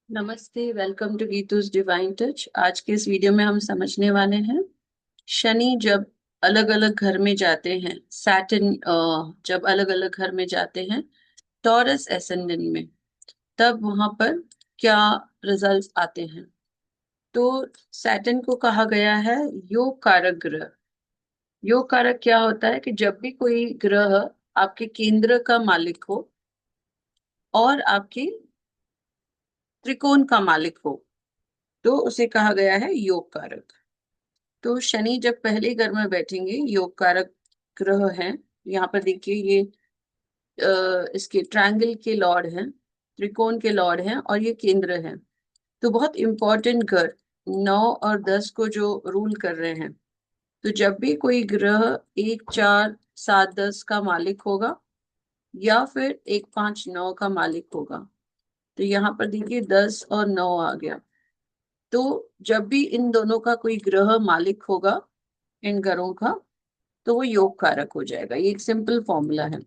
नमस्ते, welcome to गीतूज divine touch. आज के इस वीडियो में हम समझने वाले हैं शनि जब अलग अलग घर में जाते हैं, सैटर्न जब अलग अलग घर में जाते हैं टॉरस एसेंडेंट में, तब वहां पर क्या रिजल्ट्स आते हैं। तो सैटर्न को कहा गया है योग कारक ग्रह। योग कारक क्या होता है कि जब भी कोई ग्रह आपके केंद्र का मालिक हो और आपके त्रिकोण का मालिक हो तो उसे कहा गया है योग कारक। तो शनि जब पहले घर में बैठेंगे, योग कारक ग्रह हैं। यहाँ पर देखिए ये इसके ट्रायंगल के लॉर्ड हैं, त्रिकोण के लॉर्ड हैं और ये केंद्र हैं। तो बहुत इंपॉर्टेंट घर 9 और 10 को जो रूल कर रहे हैं। तो जब भी कोई ग्रह 1, 4, 7, 10 का मालिक होगा या फिर 1, 5, 9 का मालिक होगा, तो यहाँ पर देखिए 10 और 9 आ गया। तो जब भी इन दोनों का कोई ग्रह मालिक होगा इन घरों का, तो वो योग कारक हो जाएगा। ये एक सिंपल फॉर्मूला है।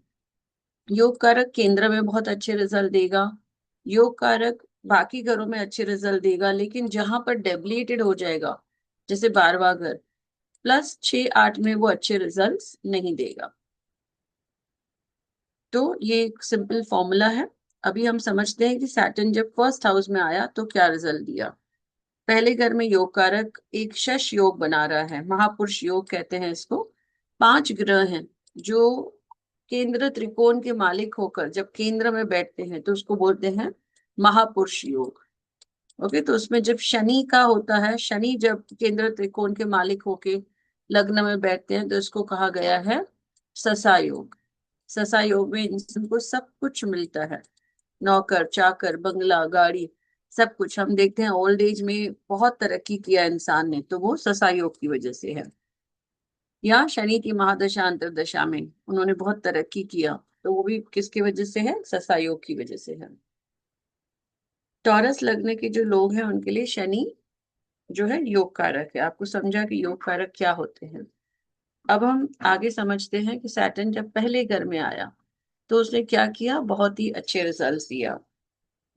योग कारक केंद्र में बहुत अच्छे रिजल्ट देगा, योग कारक बाकी घरों में अच्छे रिजल्ट देगा, लेकिन जहां पर डेबिलिटेड हो जाएगा, जैसे 12वां घर, +6, 8 में वो अच्छे रिजल्ट्स नहीं देगा। तो ये एक सिंपल फॉर्मूला है। अभी हम समझते हैं कि सैटर्न जब फर्स्ट हाउस में आया तो क्या रिजल्ट दिया। पहले घर में योग कारक एक शश योग बना रहा है, महापुरुष योग कहते हैं इसको। 5 ग्रह हैं जो केंद्र त्रिकोण के मालिक होकर जब केंद्र में बैठते हैं तो उसको बोलते हैं महापुरुष योग। ओके, तो उसमें जब शनि का होता है, शनि जब केंद्र त्रिकोण के मालिक होके लग्न में बैठते हैं तो इसको कहा गया है ससा योग। ससा योग में इंसान को सब कुछ मिलता है, नौकर चाकर बंगला गाड़ी, सब कुछ। हम देखते हैं ओल्ड एज में बहुत तरक्की किया इंसान ने, तो वो ससा योग की वजह से है। या शनि की महादशा अंतरदशा में उन्होंने बहुत तरक्की किया, तो वो भी किसकी वजह से है? ससा योग की वजह से है। टॉरस लगने के जो लोग हैं उनके लिए शनि जो है योग कारक है। आपको समझा कि योग कारक क्या होते हैं। अब हम आगे समझते हैं कि सैटर्न जब पहले घर में आया तो उसने क्या किया, बहुत ही अच्छे रिजल्ट्स दिया।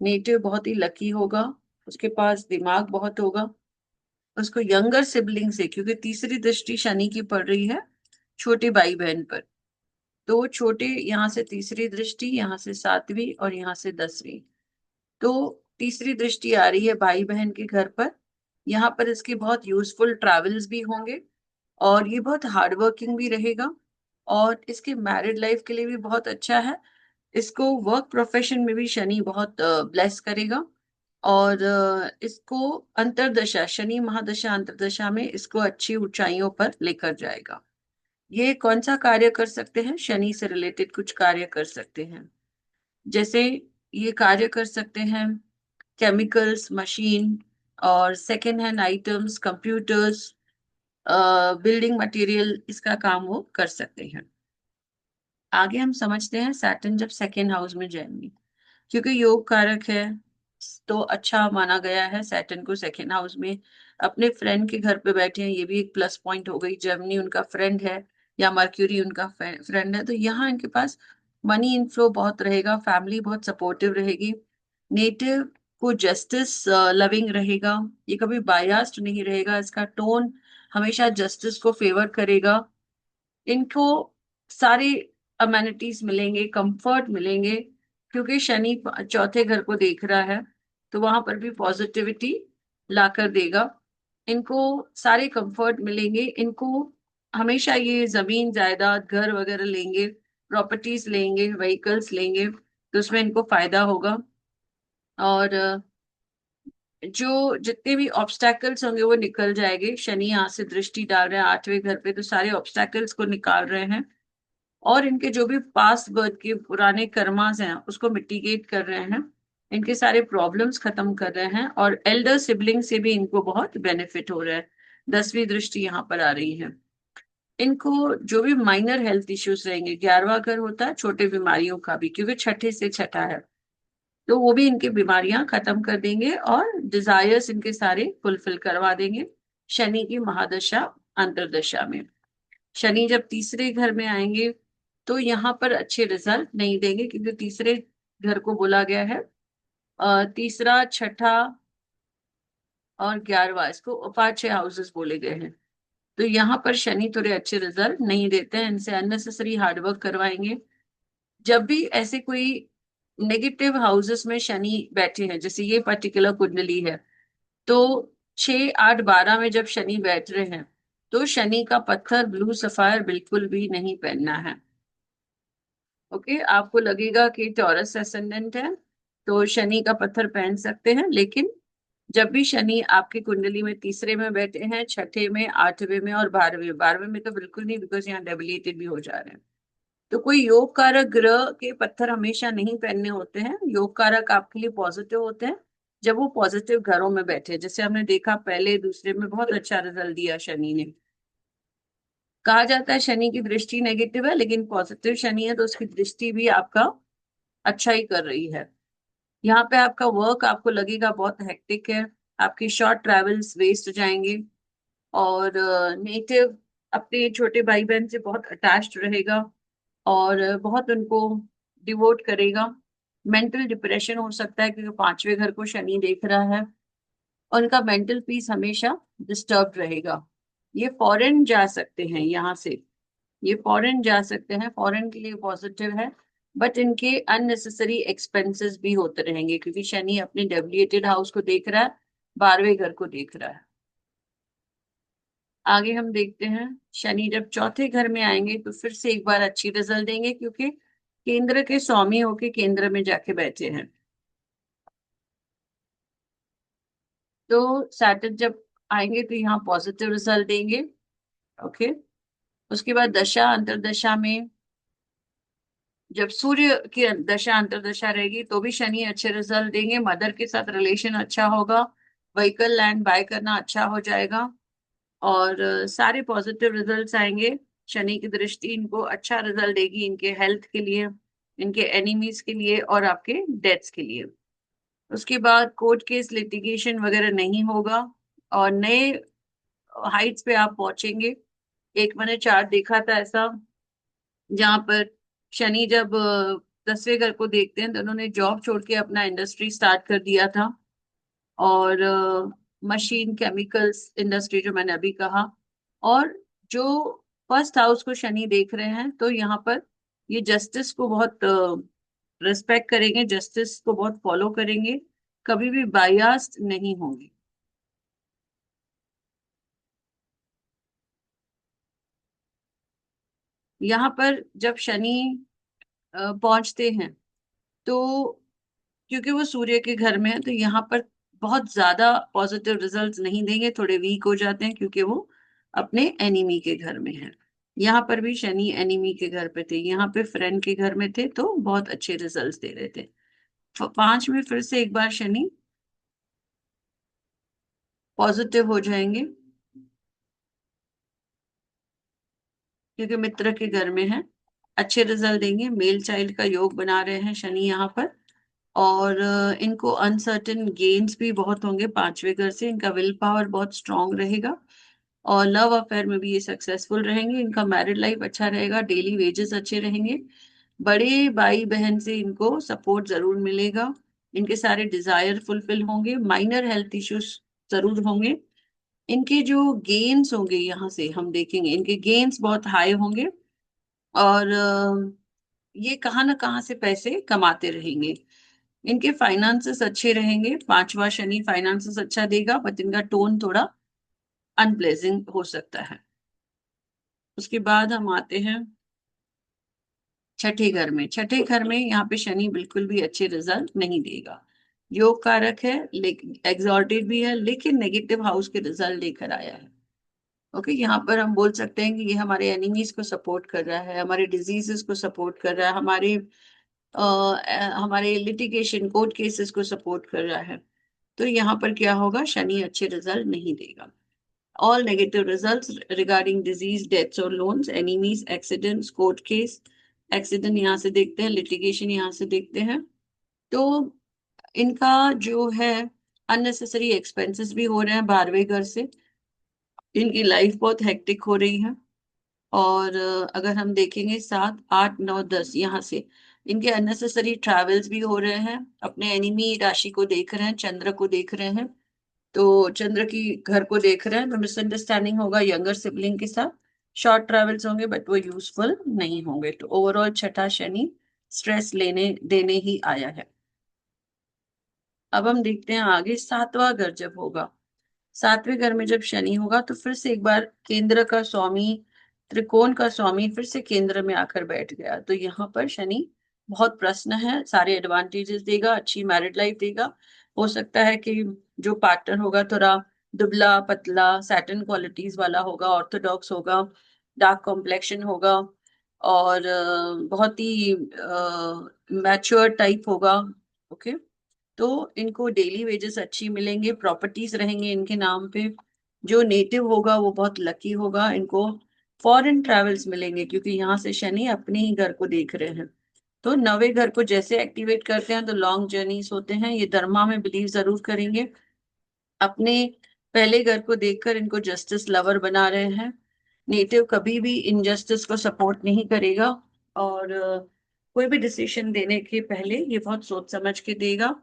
नेटिव बहुत ही लकी होगा, उसके पास दिमाग बहुत होगा। उसको यंगर सिबलिंग से, क्योंकि तीसरी दृष्टि शनि की पड़ रही है छोटे भाई बहन पर, तो वो छोटे, यहाँ से तीसरी दृष्टि, यहाँ से 7वीं और यहाँ से 10वीं। तो तीसरी दृष्टि आ रही है भाई बहन के घर पर। यहाँ पर इसके बहुत यूजफुल ट्रैवल्स भी होंगे और ये बहुत हार्ड वर्किंग भी रहेगा। और इसके मैरिड लाइफ के लिए भी बहुत अच्छा है। इसको वर्क प्रोफेशन में भी शनि बहुत ब्लेस करेगा। और इसको अंतरदशा, शनि महादशा अंतरदशा में इसको अच्छी ऊंचाइयों पर लेकर जाएगा। ये कौन सा कार्य कर सकते हैं? शनि से रिलेटेड कुछ कार्य कर सकते हैं। जैसे ये कार्य कर सकते हैं केमिकल्स, मशीन और second hand items, computers, building material, इसका काम वो कर सकते हैं। आगे हम समझते हैं सैटर्न जब सेकेंड हाउस में जाएंगे, क्योंकि योग कारक है तो अच्छा माना गया है सैटर्न को सेकेंड हाउस में। अपने फ्रेंड के घर पे बैठे हैं, ये भी एक प्लस पॉइंट हो गई। जर्मनी उनका फ्रेंड है या मर्क्यूरी उनका फ्रेंड है, तो यहाँ इनके पास मनी इनफ्लो बहुत रहेगा, फैमिली बहुत सपोर्टिव रहेगी। नेटिव को जस्टिस लविंग रहेगा, ये कभी बायास्ड नहीं रहेगा, इसका टोन हमेशा जस्टिस को फेवर करेगा। इनको सारे अमेनिटीज मिलेंगे, कंफर्ट मिलेंगे, क्योंकि शनि चौथे घर को देख रहा है तो वहां पर भी पॉजिटिविटी लाकर देगा। इनको सारे कंफर्ट मिलेंगे, इनको हमेशा ये जमीन जायदाद घर वगैरह लेंगे, प्रॉपर्टीज लेंगे, व्हीकल्स लेंगे, तो उसमें इनको फायदा होगा। और जो जितने भी ऑब्स्टैकल्स होंगे वो निकल जाएंगे। शनि यहाँ से दृष्टि डाल रहे हैं 8वें घर पे, तो सारे ऑब्स्टैकल्स को निकाल रहे हैं। और इनके जो भी पास्ट बर्थ के पुराने कर्मास हैं उसको मिटिगेट कर रहे हैं, इनके सारे प्रॉब्लम्स खत्म कर रहे हैं। और एल्डर सिबलिंग से भी इनको बहुत बेनिफिट हो रहा है। 10वीं दृष्टि यहाँ पर आ रही है। इनको जो भी माइनर हेल्थ इश्यूज रहेंगे, 11वां घर होता है छोटे बीमारियों का भी, क्योंकि छठे से छठा है, तो वो भी इनकी बीमारियां खत्म कर देंगे और डिजायर्स इनके सारे फुलफिल करवा देंगे शनि की महादशा अंतरदशा में। शनि जब तीसरे घर में आएंगे तो यहाँ पर अच्छे रिजल्ट नहीं देंगे, क्योंकि तीसरे घर को बोला गया है तीसरा, छठा और 11वां, इसको 5-6 हाउसेस बोले गए हैं। तो यहाँ पर शनि थोड़े अच्छे रिजल्ट नहीं देते हैं, इनसे अननेसेसरी हार्डवर्क करवाएंगे। जब भी ऐसे कोई नेगेटिव हाउसेस में शनि बैठे हैं, जैसे ये पर्टिकुलर कुंडली है, तो 6, 8, 12 में जब शनि बैठ रहे हैं, तो शनि का पत्थर ब्लू सफायर बिल्कुल भी नहीं पहनना है। ओके, आपको लगेगा कि टॉरस असेंडेंट है तो शनि का पत्थर पहन सकते हैं, लेकिन जब भी शनि आपकी कुंडली में तीसरे में बैठे हैं, छठे में, 8वें में और 12वें, 12वें में तो बिल्कुल नहीं, बिकॉज यहाँ डेबिलिटेड भी हो जा रहे हैं। तो कोई योग कारक ग्रह के पत्थर हमेशा नहीं पहनने होते हैं। योग कारक आपके लिए पॉजिटिव होते हैं जब वो पॉजिटिव घरों में बैठे, जैसे हमने देखा पहले दूसरे में बहुत अच्छा रिजल्ट दिया शनि ने। कहा जाता है शनि की दृष्टि नेगेटिव है, लेकिन पॉजिटिव शनि है तो उसकी दृष्टि भी आपका अच्छा ही कर रही है। यहाँ पे आपका वर्क आपको लगेगा बहुत हेक्टिक है, आपकी शॉर्ट ट्रैवल्स वेस्ट हो जाएंगे, और नेटिव अपने छोटे भाई बहन से बहुत अटैच्ड रहेगा, और बहुत उनको डिवोट करेगा। मेंटल डिप्रेशन हो सकता है क्योंकि 5वें घर को शनि देख रहा है, और उनका मेंटल पीस हमेशा डिस्टर्ब रहेगा। ये फॉरेन जा सकते हैं यहाँ से, ये फॉरेन जा सकते हैं, फॉरेन के लिए पॉजिटिव है। बट इनके अननेसेसरी एक्सपेंसेस भी होते रहेंगे क्योंकि शनि अपने डेबिलिटेड हाउस को देख रहा है, 12वें घर को देख रहा है। आगे हम देखते हैं, शनि जब चौथे घर में आएंगे तो फिर से एक बार अच्छी रिजल्ट देंगे, क्योंकि केंद्र के स्वामी होके केंद्र में जाके बैठे हैं। तो सैटर्न जब आएंगे तो यहाँ पॉजिटिव रिजल्ट देंगे। ओके, उसके बाद दशा अंतरदशा में जब सूर्य की दशा अंतरदशा रहेगी तो भी शनि अच्छे रिजल्ट देंगे। मदर के साथ रिलेशन अच्छा होगा, व्हीकल लैंड बाय करना अच्छा हो जाएगा, और सारे पॉजिटिव रिजल्ट्स आएंगे। शनि की दृष्टि इनको अच्छा रिजल्ट देगी, इनके हेल्थ के लिए, इनके एनिमीज के लिए और आपके डेथ्स के लिए। उसके बाद कोर्ट केस लिटिगेशन वगैरह नहीं होगा, और नए हाइट्स पे आप पहुंचेंगे। एक मैंने चार्ट देखा था ऐसा, जहाँ पर शनि जब 10वें घर को देखते हैं तो उन्होंने जॉब छोड़ के अपना इंडस्ट्री स्टार्ट कर दिया था, और मशीन केमिकल्स इंडस्ट्री जो मैंने अभी कहा। और जो फर्स्ट हाउस को शनि देख रहे हैं तो यहाँ पर ये जस्टिस को बहुत रिस्पेक्ट करेंगे, जस्टिस को बहुत फॉलो करेंगे, कभी भी बायास्ड नहीं होंगे। यहाँ पर जब शनि पहुंचते हैं तो क्योंकि वो सूर्य के घर में है तो यहाँ पर बहुत ज्यादा पॉजिटिव रिजल्ट्स नहीं देंगे, थोड़े वीक हो जाते हैं क्योंकि वो अपने एनिमी के घर में है। यहाँ पर भी शनि एनिमी के घर पे थे, यहाँ पे फ्रेंड के घर में थे तो बहुत अच्छे रिजल्ट्स दे रहे थे। 5 में फिर से एक बार शनि पॉजिटिव हो जाएंगे क्योंकि मित्र के घर में है, अच्छे रिजल्ट देंगे। मेल चाइल्ड का योग बना रहे हैं शनि यहाँ पर, और इनको अनसर्टेन गेन्स भी बहुत होंगे 5वें घर से, इनका विल पावर बहुत स्ट्रांग रहेगा, और लव अफेयर में भी ये सक्सेसफुल रहेंगे। इनका मैरिड लाइफ अच्छा रहेगा, डेली वेजेस अच्छे रहेंगे, बड़े भाई बहन से इनको सपोर्ट जरूर मिलेगा, इनके सारे डिजायर फुलफिल होंगे, माइनर हेल्थ इश्यूज जरूर होंगे। इनके जो गेन्स होंगे यहाँ से हम देखेंगे, इनके गेन्स बहुत हाई होंगे, और ये कहाँ ना कहाँ से पैसे कमाते रहेंगे। इनके फाइनेंसेस अच्छे रहेंगे, 5वां शनि फाइनेंसेस अच्छा देगा, बट इनका टोन थोड़ा अनप्लेजेंट हो सकता है। उसके बाद हम आते हैं छठे घर में। छठे घर में यहाँ पे शनि बिल्कुल भी अच्छे रिजल्ट नहीं देगा। योग कारक है, लेकिन एग्जॉल्टेड भी है, लेकिन नेगेटिव हाउस के रिजल्ट लेकर आया है। ओके, यहाँ पर हम बोल सकते हैं कि ये हमारे एनिमीज को सपोर्ट कर रहा है, हमारे डिजीजेस को सपोर्ट कर रहा है, हमारे लिटिगेशन कोर्ट केसेस को सपोर्ट कर रहा है। तो यहाँ पर क्या होगा, शनि अच्छे रिजल्ट नहीं देगा। All negative results regarding disease, deaths और loans, enemies, accidents, court case, accident यहाँ से देखते हैं, लिटिगेशन यहाँ से देखते हैं। तो इनका जो है अननेसेसरी एक्सपेंसेस भी हो रहे हैं 12वें घर से, इनकी लाइफ बहुत हेक्टिक हो रही है। और अगर हम देखेंगे 7, 8, 9, 10 यहाँ से, इनके अननेसेसरी ट्रैवल्स भी हो रहे हैं, अपने एनिमी राशि को देख रहे हैं, चंद्र को देख रहे हैं, तो चंद्र की घर को देख रहे हैं, तो मिसअंडरस्टैंडिंग होगा यंगर सिबलिंग के साथ। शॉर्ट ट्रैवल्स होंगे बट वो यूजफुल नहीं होंगे। तो ओवरऑल छठा शनि स्ट्रेस लेने देने ही आया है। अब हम देखते हैं आगे सातवां घर जब होगा। सातवें घर में जब शनि होगा तो फिर से एक बार केंद्र का स्वामी, त्रिकोण का स्वामी फिर से केंद्र में आकर बैठ गया। तो यहाँ पर शनि बहुत प्रसन्न है, सारे एडवांटेजेस देगा, अच्छी मैरिड लाइफ देगा। हो सकता है कि जो पार्टनर होगा थोड़ा दुबला पतला सैटन क्वालिटीज वाला होगा, ऑर्थोडॉक्स होगा, डार्क कॉम्प्लेक्शन होगा, और बहुत ही मैच्योर टाइप होगा। ओके, तो इनको डेली वेजेस अच्छी मिलेंगे, प्रॉपर्टीज रहेंगे इनके नाम पे। जो नेटिव होगा वो बहुत लकी होगा, इनको फॉरेन ट्रैवल्स मिलेंगे क्योंकि यहाँ से शनि अपने ही घर को देख रहे हैं। तो नवे घर को जैसे एक्टिवेट करते हैं तो लॉन्ग जर्नीज होते हैं। ये धर्मा में बिलीव जरूर करेंगे। अपने पहले घर को देखकर इनको जस्टिस लवर बना रहे हैं। नेटिव कभी भी इनजस्टिस को सपोर्ट नहीं करेगा, और कोई भी डिसीजन देने के पहले ये बहुत सोच समझ के देगा।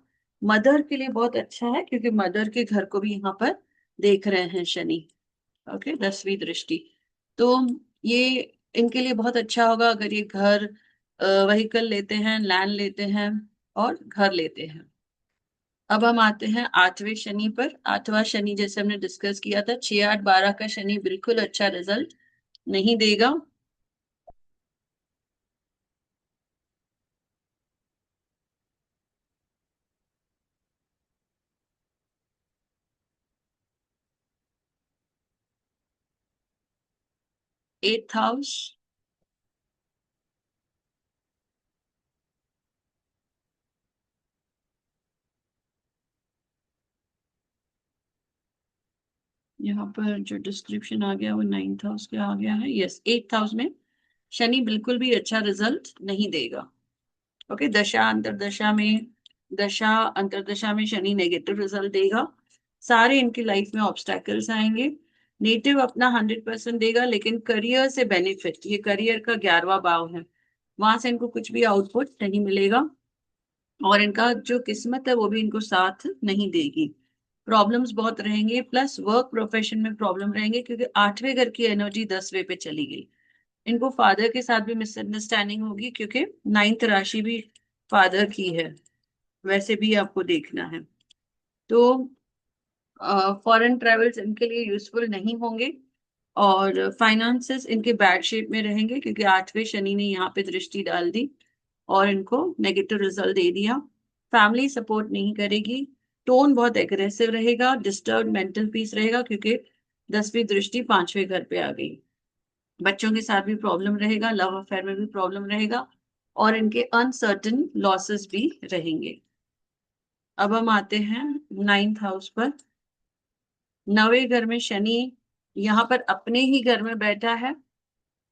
मदर के लिए बहुत अच्छा है क्योंकि मदर के घर को भी यहाँ पर देख रहे हैं शनि। ओके, 10वीं दृष्टि। तो ये इनके लिए बहुत अच्छा होगा अगर ये घर, व्हीकल लेते हैं, लैंड लेते हैं और घर लेते हैं। अब हम आते हैं आठवें शनि पर। आठवां शनि जैसे हमने डिस्कस किया था, 6 8 12 का शनि बिल्कुल अच्छा रिजल्ट नहीं देगा। एट्थ हाउस, यहाँ पर जो डिस्क्रिप्शन आ गया वो 9th हाउस के आ गया है। यस, 8th हाउस में शनि बिल्कुल भी अच्छा रिजल्ट नहीं देगा। ओके, दशा अंतरदशा में, दशा अंतरदशा में शनि नेगेटिव रिजल्ट देगा। सारे इनकी लाइफ में ऑब्स्टैकल्स आएंगे। नेटिव अपना 100% देगा, लेकिन करियर से बेनिफिट, ये करियर का 11वां भाव है, वहां से इनको कुछ भी आउटपुट नहीं मिलेगा। और इनका जो किस्मत है वो भी इनको साथ नहीं देगी। प्रॉब्लम्स बहुत रहेंगे, प्लस वर्क प्रोफेशन में प्रॉब्लम रहेंगे क्योंकि आठवें घर की एनर्जी 10वें पे चली गई। इनको फादर के साथ भी मिसअंडरस्टैंडिंग होगी क्योंकि 9th राशि भी फादर की है, वैसे भी आपको देखना है। तो फॉरेन ट्रेवल्स इनके लिए यूजफुल नहीं होंगे, और फाइनेंसेस इनके बैड शेप में रहेंगे क्योंकि आठवें शनि ने यहाँ पे दृष्टि डाल दी और इनको नेगेटिव रिजल्ट दे दिया। फैमिली सपोर्ट नहीं करेगी, टोन बहुत एग्रेसिव रहेगा, डिस्टर्ब मेंटल पीस रहेगा क्योंकि 10वीं दृष्टि 5वें घर पे आ गई। बच्चों के साथ भी प्रॉब्लम रहेगा, लव अफेयर में भी प्रॉब्लम रहेगा, और इनके अनसर्टेन लॉसेस भी रहेंगे। अब हम आते हैं 9th हाउस पर। नवे घर में शनि यहाँ पर अपने ही घर में बैठा है,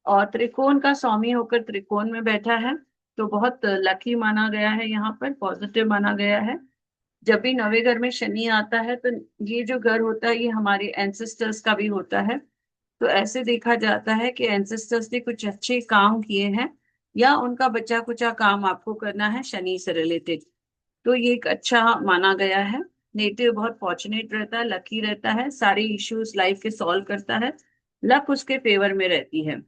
और त्रिकोण का स्वामी होकर त्रिकोण में बैठा है। तो बहुत लकी माना गया है, यहाँ पर पॉजिटिव माना गया है। जब भी नवे घर में शनि आता है तो ये जो घर होता है ये हमारे एंसेस्टर्स का भी होता है। तो ऐसे देखा जाता है कि एंसेस्टर्स ने कुछ अच्छे काम किए हैं, या उनका बचा कुचा काम आपको करना है शनि से रिलेटेड। तो ये एक अच्छा माना गया है। नेटिव बहुत फॉर्चुनेट रहता है, लकी रहता है, सारे इश्यूज लाइफ के सॉल्व करता है, लक उसके फेवर में रहती है।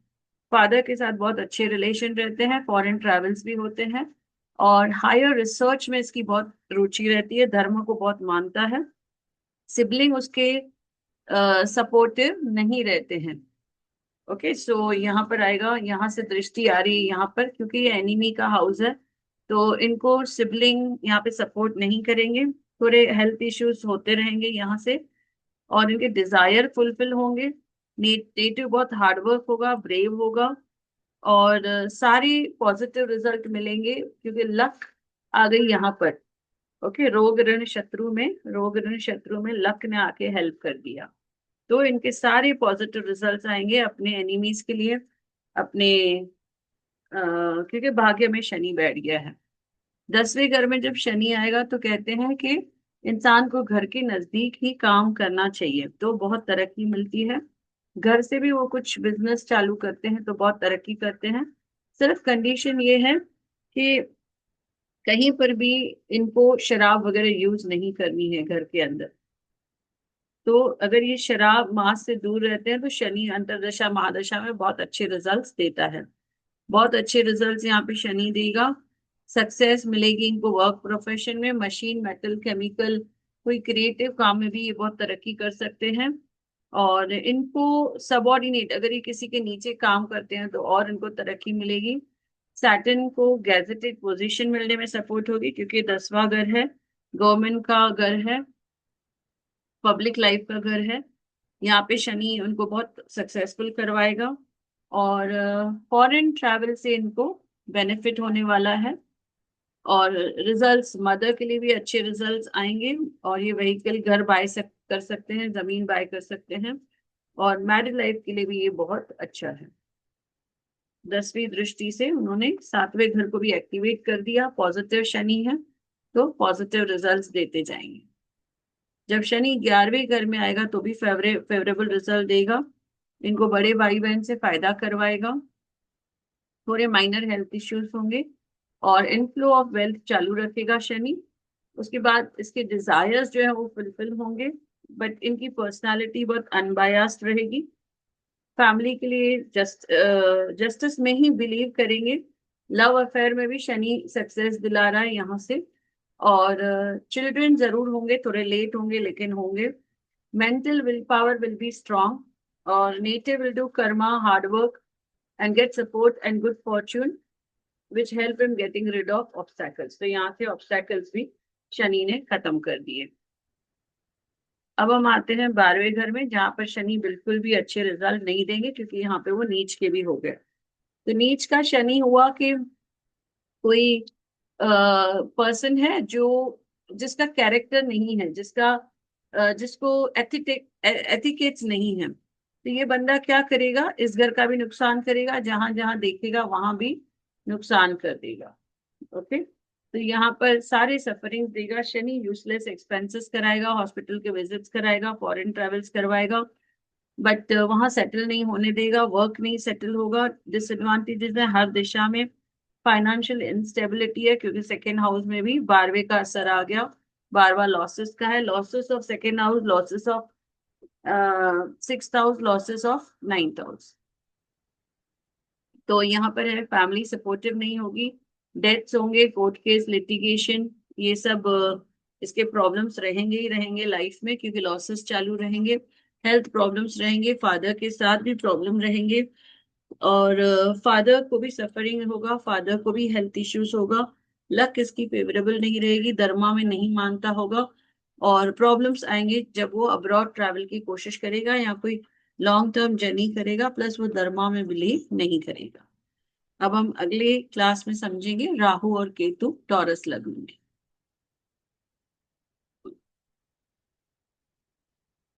फादर के साथ बहुत अच्छे रिलेशन रहते हैं, फॉरेन ट्रैवल्स भी होते हैं, और हायर रिसर्च में इसकी बहुत रुचि रहती है, धर्म को बहुत मानता है। सिबलिंग उसके सपोर्टिव नहीं रहते हैं। ओके, सो यहाँ पर आएगा, यहाँ से दृष्टि आ रही है यहाँ पर क्योंकि ये एनिमी का हाउस है। तो इनको सिबलिंग यहाँ पे सपोर्ट नहीं करेंगे, थोड़े हेल्थ इश्यूज होते रहेंगे यहाँ से, और इनके डिजायर फुलफिल होंगे। नेटिव बहुत हार्डवर्क होगा, ब्रेव होगा, और सारी पॉजिटिव रिजल्ट मिलेंगे क्योंकि लक आ गई यहाँ पर। ओके, रोग ऋण शत्रु में, रोग ऋण शत्रु में लक ने आके हेल्प कर दिया। तो इनके सारे पॉजिटिव रिजल्ट्स आएंगे अपने एनिमीज के लिए, अपने क्योंकि भाग्य में शनि बैठ गया है। 10वें घर में जब शनि आएगा तो कहते हैं कि इंसान को घर के नजदीक ही काम करना चाहिए तो बहुत तरक्की मिलती है। घर से भी वो कुछ बिजनेस चालू करते हैं तो बहुत तरक्की करते हैं। सिर्फ कंडीशन ये है कि कहीं पर भी इनको शराब वगैरह यूज नहीं करनी है घर के अंदर। तो अगर ये शराब मांस से दूर रहते हैं तो शनि अंतरदशा महादशा में बहुत अच्छे रिजल्ट्स देता है। बहुत अच्छे रिजल्ट्स यहाँ पे शनि देगा। सक्सेस मिलेगी इनको वर्क प्रोफेशन में, मशीन, मेटल, केमिकल, कोई क्रिएटिव काम में भी ये बहुत तरक्की कर सकते हैं। और इनको सबॉर्डिनेट, अगर ये किसी के नीचे काम करते हैं तो और इनको तरक्की मिलेगी। सैटर्न को गैजेटेड पोजीशन मिलने में सपोर्ट होगी, क्योंकि 10वां घर है, गवर्नमेंट का घर है, पब्लिक लाइफ का घर है। यहाँ पे शनि उनको बहुत सक्सेसफुल करवाएगा। और फॉरेन ट्रैवल से इनको बेनिफिट होने वाला है। और रिजल्ट्स मदर के लिए भी अच्छे रिजल्ट्स आएंगे। और ये व्हीकल घर कर सकते हैं, जमीन बाय कर सकते हैं। और मैरिड लाइफ के लिए भी ये बहुत अच्छा है। 10वीं दृष्टि से उन्होंने 7वें घर को भी एक्टिवेट कर दिया, पॉजिटिव शनि है, तो पॉजिटिव रिजल्ट्स देते जाएंगे। जब शनि 11वें घर में आएगा तो भी फेवरेबल रिजल्ट देगा। इनको बड़े भाई बहन से फायदा करवाएगा। थोड़े माइनर हेल्थ इश्यूज होंगे। और इनफ्लो ऑफ वेल्थ चालू रखेगा शनि। उसके बाद इसके डिजायर्स जो है वो फुलफिल होंगे। बट इनकी पर्सनालिटी बहुत अनबायास्ड रहेगी। फैमिली के लिए जस्टिस में ही बिलीव करेंगे। लव अफेयर में भी शनि सक्सेस दिला रहा है यहाँ से। और चिल्ड्रन जरूर होंगे, थोड़े लेट होंगे लेकिन होंगे। Mental will power will be strong. और native will do karma, hard work and get support and good fortune which help in getting rid of obstacles. तो यहाँ से ऑब्स्टैकल्स भी शनि ने खत्म कर दिए। अब हम आते हैं 12वें घर में, जहां पर शनि बिल्कुल भी अच्छे रिजल्ट नहीं देंगे, क्योंकि यहाँ पे वो नीच के भी हो गए। तो नीच का शनि हुआ कि कोई पर्सन है जो जिसका कैरेक्टर नहीं है, जिसको एथिकेट्स नहीं है, तो ये बंदा क्या करेगा, इस घर का भी नुकसान करेगा, जहां जहां देखेगा वहां भी नुकसान कर देगा। ओके। तो यहाँ पर सारे सफरिंग देगा शनि। यूजलेस एक्सपेंसेस कराएगा, हॉस्पिटल के विजिट्स कराएगा, फॉरेन ट्रेवल्स करवाएगा। बट वहां सेटल नहीं होने देगा, वर्क नहीं सेटल होगा। डिसएडवांटेजेस है हर दिशा में। फाइनेंशियल इंस्टेबिलिटी है, क्योंकि सेकेंड हाउस में भी 12वें का असर आ गया। 12वां लॉसेस का है, losses of second house, losses of 6th house, losses of 9th house. तो यहाँ पर है फैमिली सपोर्टिव नहीं होगी। डेथ्स होंगे, कोर्ट केस, लिटिगेशन, ये सब इसके प्रॉब्लम्स रहेंगे ही रहेंगे लाइफ में, क्योंकि लॉसेस चालू रहेंगे। हेल्थ प्रॉब्लम्स रहेंगे, फादर के साथ भी प्रॉब्लम रहेंगे। और फादर को भी सफरिंग होगा, फादर को भी हेल्थ इश्यूज होगा। लक इसकी फेवरेबल नहीं रहेगी, दरमा में नहीं मानता होगा। और प्रॉब्लम्स आएंगे जब वो अब्रॉड ट्रैवल की कोशिश करेगा या कोई लॉन्ग टर्म जर्नी करेगा, प्लस वो दरमा में बिलीव नहीं करेगा। अब हम अगले क्लास में समझेंगे राहु और केतु टॉरस लग्न में।